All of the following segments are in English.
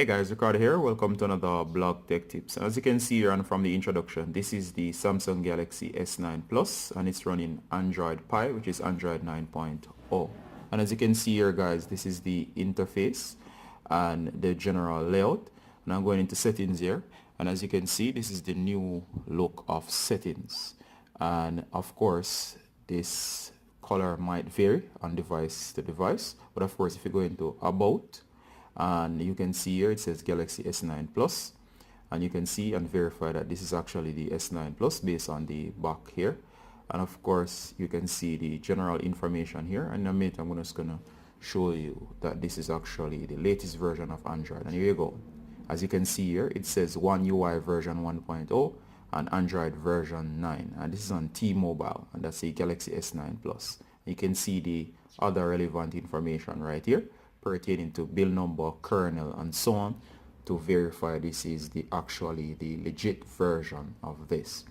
Hey guys, Ricardo here. Welcome to another blog tech tips. As you can see here and from the introduction, this is the Samsung Galaxy S9 Plus and it's running Android Pie, which is Android 9.0. And as you can see here guys, this is the interface and the general layout. And I'm going into settings here. And as you can see, this is the new look of settings. And of course, this color might vary on device to device. But of course, if you go into About, and you can see here it says Galaxy S9 Plus, and you can see and verify that this is actually the S9 Plus based on the back here. And of course you can see the general information here, and in a minute I'm just gonna show you that this is actually the latest version of Android. And here you go. As you can see here, it says One UI version 1.0 and Android version 9, and this is on T-Mobile, and that's the Galaxy S9 Plus. You can see the other relevant information right here pertaining to build number, kernel, and so on, to verify this is actually the legit version of this.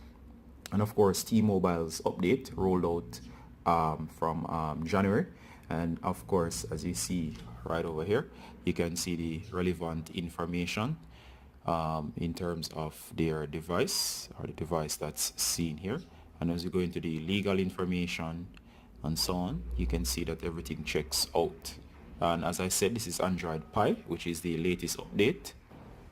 And of course, T-Mobile's update rolled out from January, and of course, as you see right over here, you can see the relevant information in terms of their device, or the device that's seen here. And as you go into the legal information and so on, you can see that everything checks out. And as I said, this is Android Pie, which is the latest update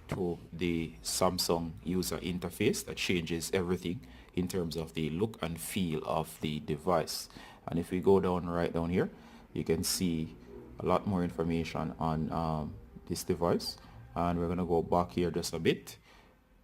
to the Samsung user interface that changes everything in terms of the look and feel of the device. And if we go down right down here, you can see a lot more information on this device. And we're going to go back here just a bit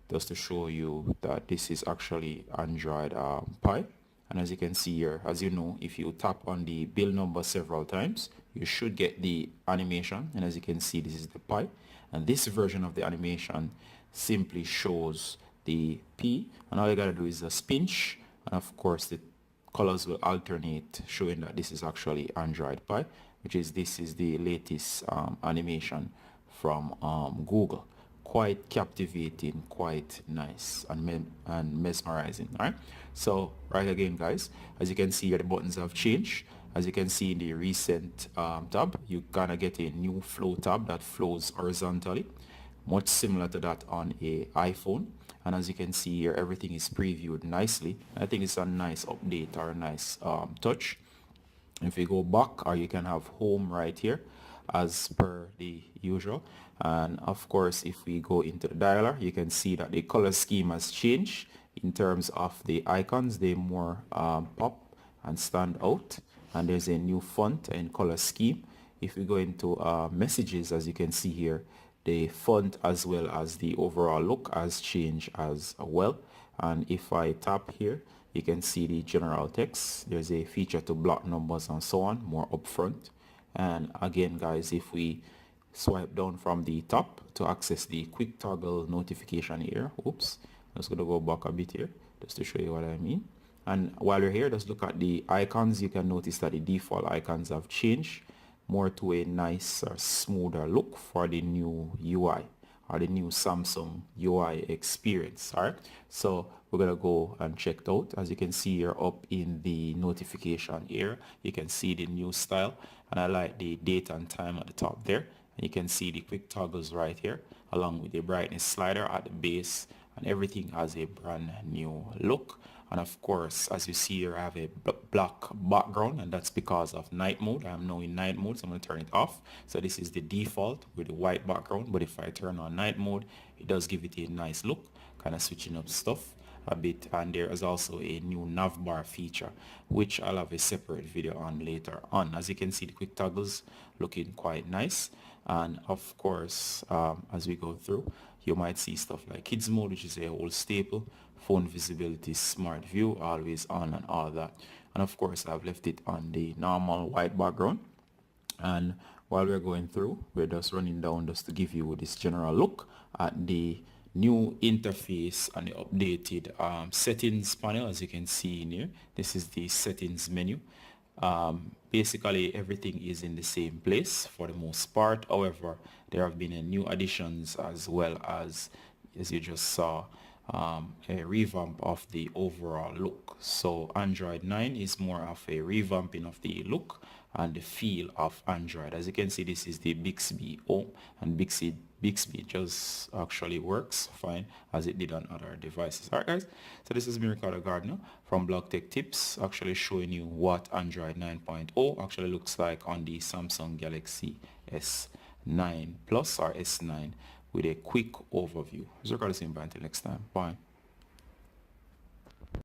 just to show you that this is actually Android Pie. And as you can see here, as you know, if you tap on the build number several times, you should get the animation. And as you can see, this is the Pi. And this version of the animation simply shows the P. And all you gotta do is a pinch. And of course, the colors will alternate, showing that this is actually Android Pie, which is this is the latest animation from Google. Quite captivating, quite nice and mesmerizing. All right, so right again guys, as you can see here, the buttons have changed. As you can see in the recent tab, you're gonna get a new flow tab that flows horizontally, much similar to that on a iPhone. And as you can see here, everything is previewed nicely. I think it's a nice update or a nice touch. If you go back, or you can have home right here as per the usual. And of course, if we go into the dialer, you can see that the color scheme has changed in terms of the icons. They more pop and stand out, and there's a new font and color scheme. If we go into messages, as you can see here, the font as well as the overall look has changed as well. And if I tap here, you can see the general text. There's a feature to block numbers and so on, more upfront. And again guys, if we swipe down from the top to access the quick toggle notification here, oops, I'm just gonna go back a bit here just to show you what I mean. And while you're here, just look at the icons. You can notice that the default icons have changed more to a nicer, smoother look for the new UI, or the new Samsung UI experience. All right, so we're gonna go and check it out. As you can see here up in the notification here, you can see the new style, and I like the date and time at the top there. And you can see the quick toggles right here, along with the brightness slider at the base, and everything has a brand new look. And of course, as you see here, I have a black background, and that's because of night mode. I'm now in night mode, so I'm going to turn it off. So this is the default with the white background, but if I turn on night mode, it does give it a nice look, kind of switching up stuff a bit. And there is also a new Navbar feature, which I'll have a separate video on later on. As you can see, the quick toggles looking quite nice. And of course, as we go through, you might see stuff like kids mode, which is a whole staple, phone visibility, smart view, always on, and all that. And of course, I've left it on the normal white background. And while we're going through, we're just running down just to give you this general look at the new interface and the updated settings panel. As you can see in here, this is the settings menu. Basically everything is in the same place for the most part. However, there have been new additions as well as you just saw, a revamp of the overall look. So Android 9 is more of a revamping of the look and the feel of Android. As you can see, this is the Bixby Home, and Bixby just actually works fine as it did on other devices. Alright guys, so this is me, Ricardo Gardner from Blog Tech Tips, actually showing you what Android 9.0 actually looks like on the Samsung Galaxy S9 Plus or S9 with a quick overview. So Ricardo, see you until next time. Bye.